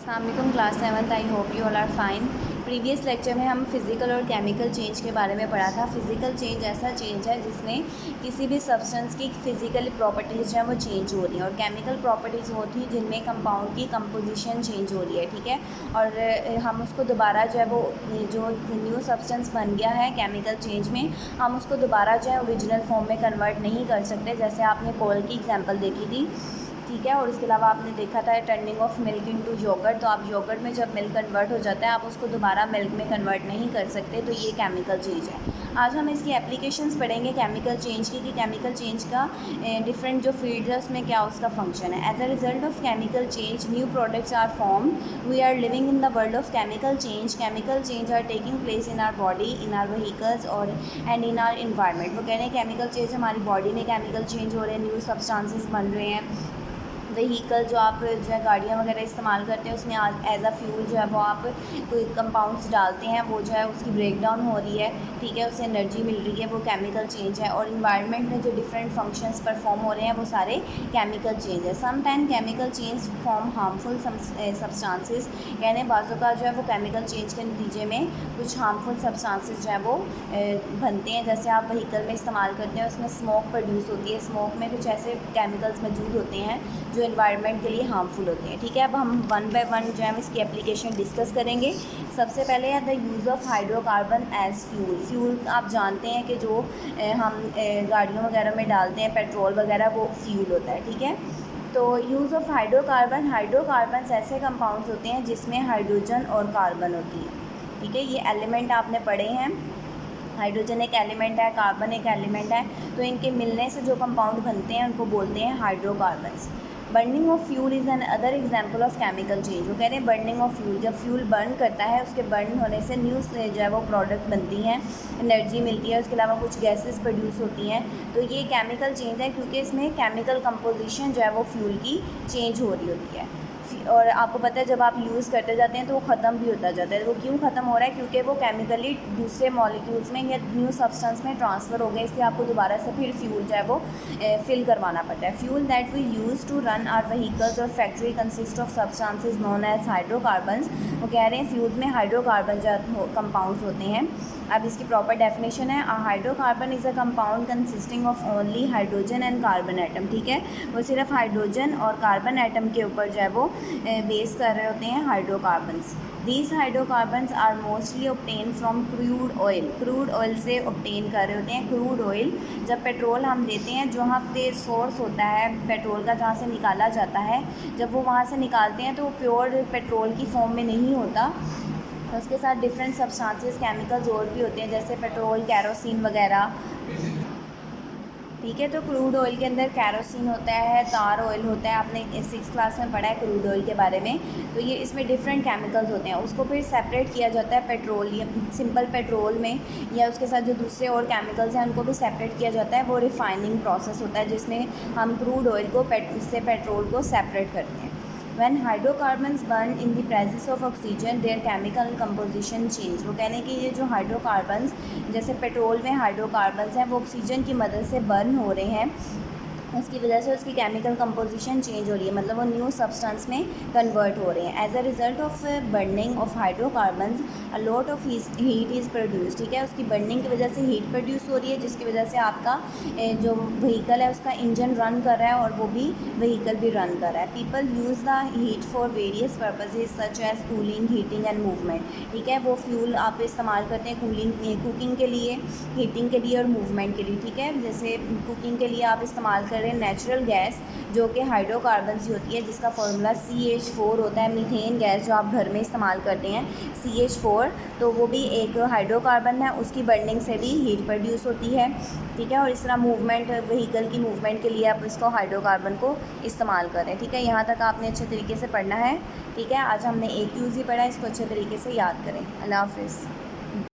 अस्सलामुअलैकुम class 7th। I hope you all are fine. Previous lecture में हम physical और केमिकल चेंज के बारे में पढ़ा था। फिज़िकल चेंज ऐसा चेंज है जिसमें किसी भी सब्सटेंस की फिज़िकल प्रॉपर्टीज़ जो है वो चेंज हो रही हैं, और केमिकल प्रॉपर्टीज़ होती हैं जिनमें कंपाउंड की कंपोजिशन चेंज हो रही है, ठीक है। और हम उसको दोबारा जो है वो जो न्यू सब्सटेंस बन गया है केमिकल चेंज में, हम उसको दोबारा जो है ओरिजिनल फॉर्म में कन्वर्ट नहीं कर सकते। जैसे आपने कोल की एग्जांपल देखी थी, ठीक है। और इसके अलावा आपने देखा था turning of milk into yogurt. तो आप योगर्ट में जब मिल्क कन्वर्ट हो जाता है आप उसको दोबारा मिल्क में कन्वर्ट नहीं कर सकते, तो ये केमिकल चेंज है। आज हम इसकी एप्लीकेशंस पढ़ेंगे केमिकल चेंज की, कि केमिकल चेंज का डिफरेंट जो फील्ड है उसमें क्या उसका फंक्शन है। As a result of chemical change new products are form. We are living in the world of chemical change. Chemical change are taking place in our body, in our vehicles और and in our environment. वो कह रहे हैं chemical change हमारी body में chemical change हो रहे हैं, न्यू सब्सटेंसेस बन रहे हैं। व्हीकल जो आप जो है गाड़ियाँ वगैरह इस्तेमाल करते हैं उसमें एज अ फ्यूल जो है वो आप कोई कंपाउंड्स डालते हैं, वो जो है उसकी ब्रेक डाउन हो रही है, ठीक है, उससे एनर्जी मिल रही है, वो केमिकल चेंज है। और इन्वायरमेंट में जो डिफरेंट फंक्शंस परफॉर्म हो रहे हैं वो सारे केमिकल चेंज है। Some time chemical change form harmful substances, यानी बाज़ों का जो है वो केमिकल चेंज के नतीजे में कुछ हार्मफुल सब्सटेंसेस जो है वो बनते हैं। जैसे आप व्हीकल में इस्तेमाल करते हैं उसमें स्मोक प्रोड्यूस होती है, स्मोक में कुछ ऐसे केमिकल्स मौजूद होते हैं जो एनवायरनमेंट के लिए हार्मफुल होते हैं, ठीक है। अब हम वन बाय वन जो है इसकी एप्लीकेशन डिस्कस करेंगे। सबसे पहले है the use of hydrocarbon as fuel. Fuel आप जानते हैं कि जो हम गाड़ियों वगैरह में डालते हैं पेट्रोल वगैरह, वो फ्यूल होता है, ठीक है। तो यूज़ ऑफ हाइड्रोकार्बन, हाइड्रोकार्बन ऐसे कंपाउंड्स होते हैं जिसमें हाइड्रोजन और कार्बन होती है, ठीक है। ये एलिमेंट आपने पढ़े हैं, हाइड्रोजन एक एलिमेंट है, कार्बन एक एलिमेंट है, तो इनके मिलने से जो कंपाउंड बनते हैं उनको बोलते हैं hydrocarbons. Burning of fuel is an other example of chemical change. वो कह रहे हैं बर्निंग ऑफ फ्यूल, जब फ्यूल बर्न करता है उसके बर्न होने से न्यू जो है वो प्रोडक्ट बनती हैं, एनर्जी मिलती है, उसके अलावा कुछ गैसेस प्रोड्यूस होती हैं। तो ये केमिकल चेंज है क्योंकि इसमें केमिकल कंपोजिशन जो है वो फ्यूल की चेंज हो रही होती है। और आपको पता है जब आप यूज़ करते जाते हैं तो वो ख़त्म भी होता जाता है। वो क्यों ख़त्म हो रहा है? क्योंकि वो केमिकली दूसरे मॉलिक्यूल्स में या न्यू सब्सटेंस में ट्रांसफ़र हो गए, इसलिए आपको दोबारा से फिर फ्यूल जो है वो फिल करवाना पड़ता है। Fuel that we use to run our vehicles और factory consist of substances known as hydrocarbons. वो कह रहे हैं फ्यूल में हाइड्रोकार्बन जो कंपाउंड्स होते हैं। अब इसकी प्रॉपर डेफिनेशन है, hydrocarbon is a compound consisting of only hydrogen and carbon atom, ठीक है। वो सिर्फ हाइड्रोजन और कार्बन एटम के ऊपर जो है वो बेस कर रहे होते हैं hydrocarbons. These hydrocarbons are mostly obtain from crude oil. Crude oil से ऑब्टेन कर रहे होते हैं। क्रूड ऑयल, जब पेट्रोल हम लेते हैं, जो वहाँ पे सोर्स होता है पेट्रोल का जहाँ से निकाला जाता है, जब वो वहाँ से निकालते हैं तो वो प्योर पेट्रोल की फॉर्म में नहीं होता, उसके साथ डिफरेंट सब्सटेंसेस केमिकल्स और भी होते हैं, जैसे पेट्रोल, कैरोसिन वगैरह, ठीक है। तो क्रूड ऑयल के अंदर कैरोसिन होता है, तार ऑयल होता है, आपने 6th क्लास में पढ़ा है क्रूड ऑयल के बारे में। तो ये इसमें डिफरेंट केमिकल्स होते हैं, उसको फिर सेपरेट किया जाता है पेट्रोलियम सिंपल पेट्रोल में, या उसके साथ जो दूसरे और केमिकल्स हैं उनको भी सेपरेट किया जाता है। वो रिफाइनिंग प्रोसेस होता है जिसमें हम क्रूड ऑयल को से पेट्रोल को सेपरेट करते हैं। When hydrocarbons burn in the presence of oxygen, their chemical composition change। वो कहने कि ये जो हाइड्रोकार्बन्स, जैसे पेट्रोल में हाइड्रोकार्बन्स हैं, वो ऑक्सीजन की मदद से बर्न हो रहे हैं, उसकी वजह से उसकी केमिकल कंपोजिशन चेंज हो रही है, मतलब वो न्यू सब्सटेंस में कन्वर्ट हो रहे हैं। As a result of burning of hydrocarbons a lot of heat is produce, ठीक है। उसकी बर्निंग की वजह से हीट प्रोड्यूस हो रही है, जिसकी वजह से आपका जो व्हीकल है उसका इंजन रन कर रहा है और वो भी व्हीकल भी रन कर रहा है। People use the heat for various purposes such as cooling, heating and movement, ठीक है। वो फ्यूल आप इस्तेमाल करते हैं कुकिंग के लिए, हीटिंग के लिए और मूवमेंट के लिए, ठीक है। जैसे कुकिंग के लिए आप इस्तेमाल कर नेचुरल गैस जो कि हाइड्रोकार्बन से होती है, जिसका फॉर्मूला CH4 होता है। मीथेन गैस जो आप घर में इस्तेमाल करते हैं CH4, तो वो भी एक हाइड्रोकार्बन है, उसकी बर्निंग से भी हीट प्रोड्यूस होती है, ठीक है। और इस तरह मूवमेंट, व्हीकल की मूवमेंट के लिए आप इसको हाइड्रोकार्बन को इस्तेमाल करें, ठीक है। यहाँ तक आपने अच्छे तरीके से पढ़ना है, ठीक है। आज हमने एक यूज़ ही पढ़ा है, इसको अच्छे तरीके से याद करें। अल्लाह हाफ़िज़।